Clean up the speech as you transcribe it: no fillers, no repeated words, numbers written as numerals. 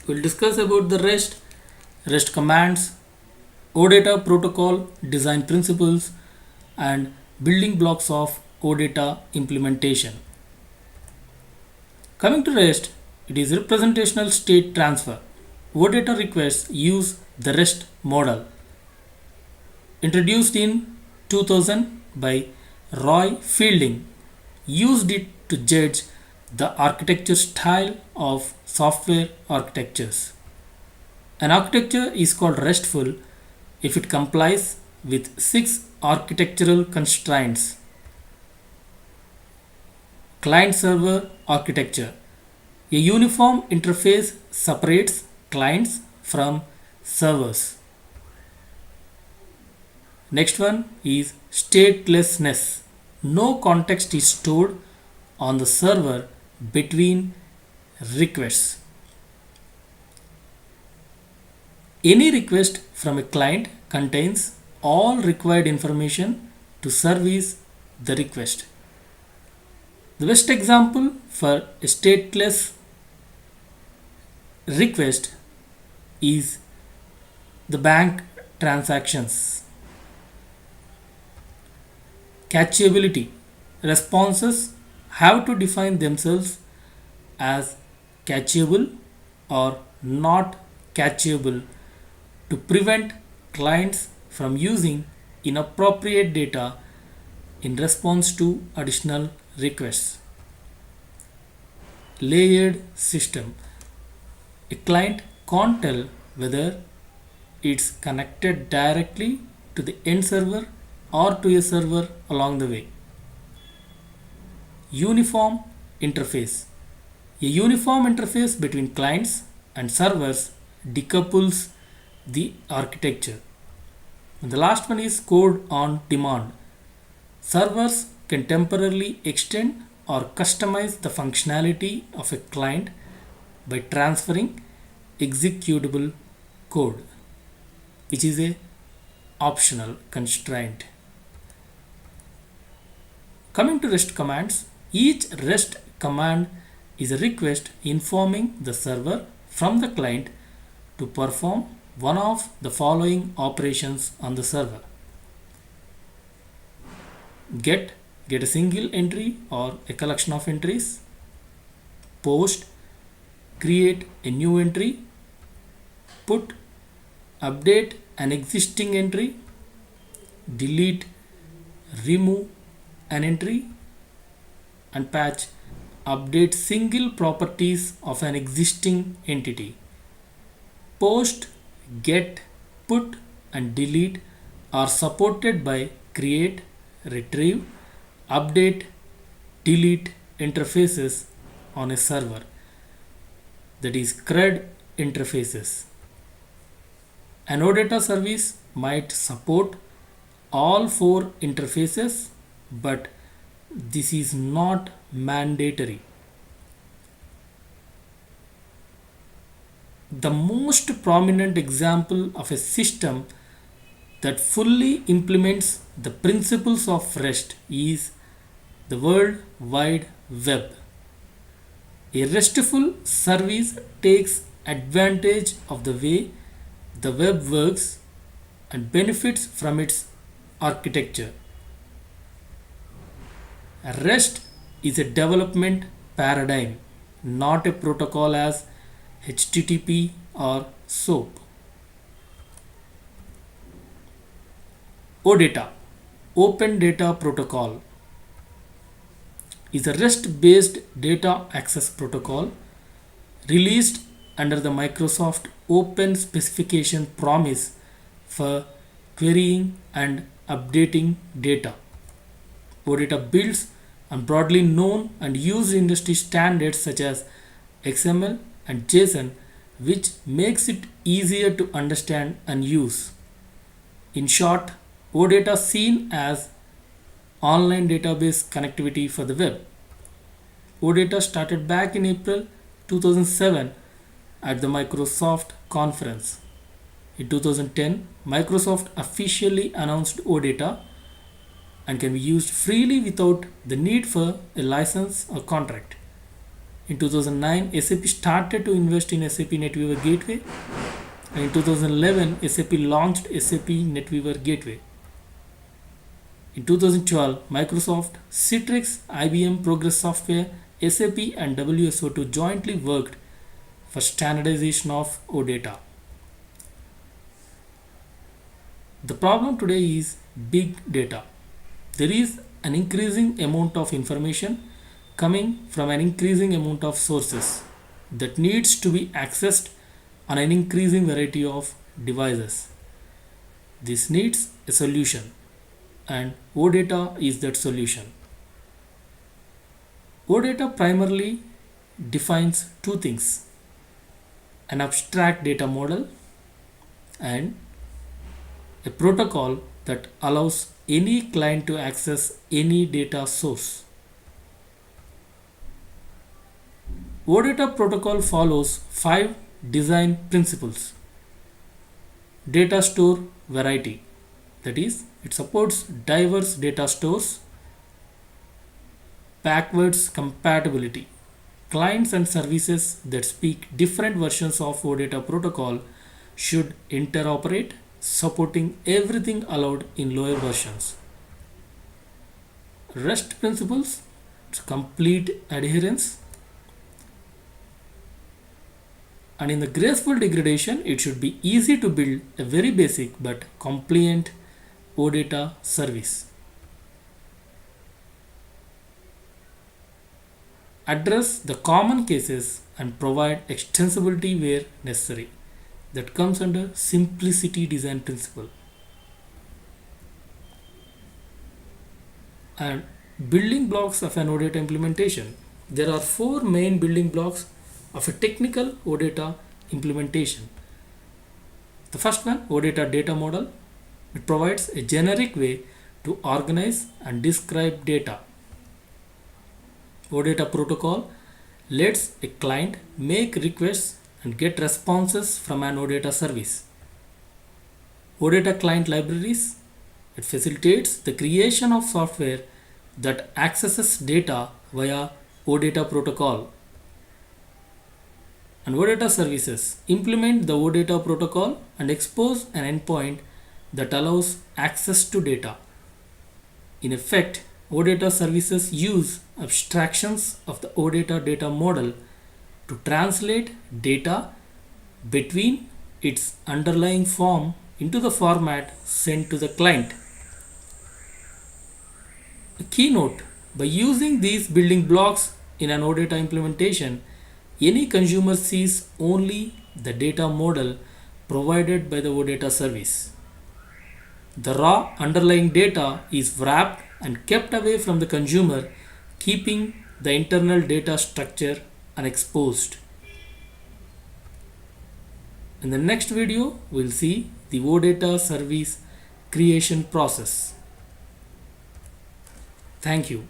We'll discuss about the REST commands, OData protocol design principles, and building blocks of OData implementation. Coming to REST, it is representational state transfer. OData requests use the REST model introduced in 2000 by Roy Fielding, used it to judge the architecture style of software architectures. An architecture is called RESTful if it complies with six architectural constraints. Client server architecture. A uniform interface separates clients from servers. Next one is statelessness. No context is stored on the server between requests. Any request from a client contains all required information to service the request. The best example for a stateless request is the bank transactions. Catchability. Responses have to define themselves as catchable or not catchable to prevent clients from using inappropriate data in response to additional requests. Layered system. A client can't tell whether it's connected directly to the end server or to a server along the way. Uniform interface. A uniform interface between clients and servers decouples the architecture. And the last one is code on demand. Servers can temporarily extend or customize the functionality of a client by transferring executable code, which is a optional constraint. Coming to REST commands, each REST command is a request informing the server from the client to perform one of the following operations on the server. Get a single entry or a collection of entries. Post, create a new entry. Put, update an existing entry. Delete, remove an entry. And patch, update single properties of an existing entity. Post, get, put, and delete are supported by create, retrieve, update, delete interfaces on a server, that is CRUD interfaces. An OData service might support all four interfaces, but this is not mandatory. The most prominent example of a system that fully implements the principles of REST is the World Wide Web. A RESTful service takes advantage of the way the web works and benefits from its architecture. REST is a development paradigm, not a protocol as HTTP or SOAP. OData, Open Data Protocol, is a REST-based data access protocol released under the Microsoft Open Specification Promise for querying and updating data. OData builds on broadly known and used industry standards such as XML and JSON, which makes it easier to understand and use. In short, OData is seen as online database connectivity for the web. OData started back in April 2007 at the Microsoft conference. In 2010, Microsoft officially announced OData and can be used freely without the need for a license or contract. In 2009, SAP started to invest in SAP NetWeaver Gateway, and in 2011, SAP launched SAP NetWeaver Gateway. In 2012, Microsoft, Citrix, IBM, Progress Software, SAP, and WSO2 jointly worked for standardization of OData. The problem today is big data. There is an increasing amount of information coming from an increasing amount of sources that needs to be accessed on an increasing variety of devices. This needs a solution, and OData is that solution. OData primarily defines two things: an abstract data model and a protocol that allows any client to access any data source. OData protocol follows 5 design principles. Data store variety, that is, it supports diverse data stores. Backwards compatibility, clients and services that speak different versions of OData protocol should interoperate, supporting everything allowed in lower versions. REST principles, it's complete adherence. And in the graceful degradation, it should be easy to build a very basic but compliant OData service. Address the common cases and provide extensibility where necessary. That comes under simplicity design principle. And building blocks of an OData implementation. There are 4 main building blocks of a technical OData implementation. The first one, OData data model. It provides a generic way to organize and describe data. OData protocol lets a client make requests and get responses from an OData service. OData client libraries, it facilitates the creation of software that accesses data via OData protocol. And OData services implement the OData protocol and expose an endpoint that allows access to data. In effect, OData services use abstractions of the OData data model to translate data between its underlying form into the format sent to the client. A keynote: by using these building blocks in an OData implementation, any consumer sees only the data model provided by the OData service. The raw underlying data is wrapped and kept away from the consumer, keeping the internal data structure unexposed. In the next video, we'll see the OData service creation process. Thank you.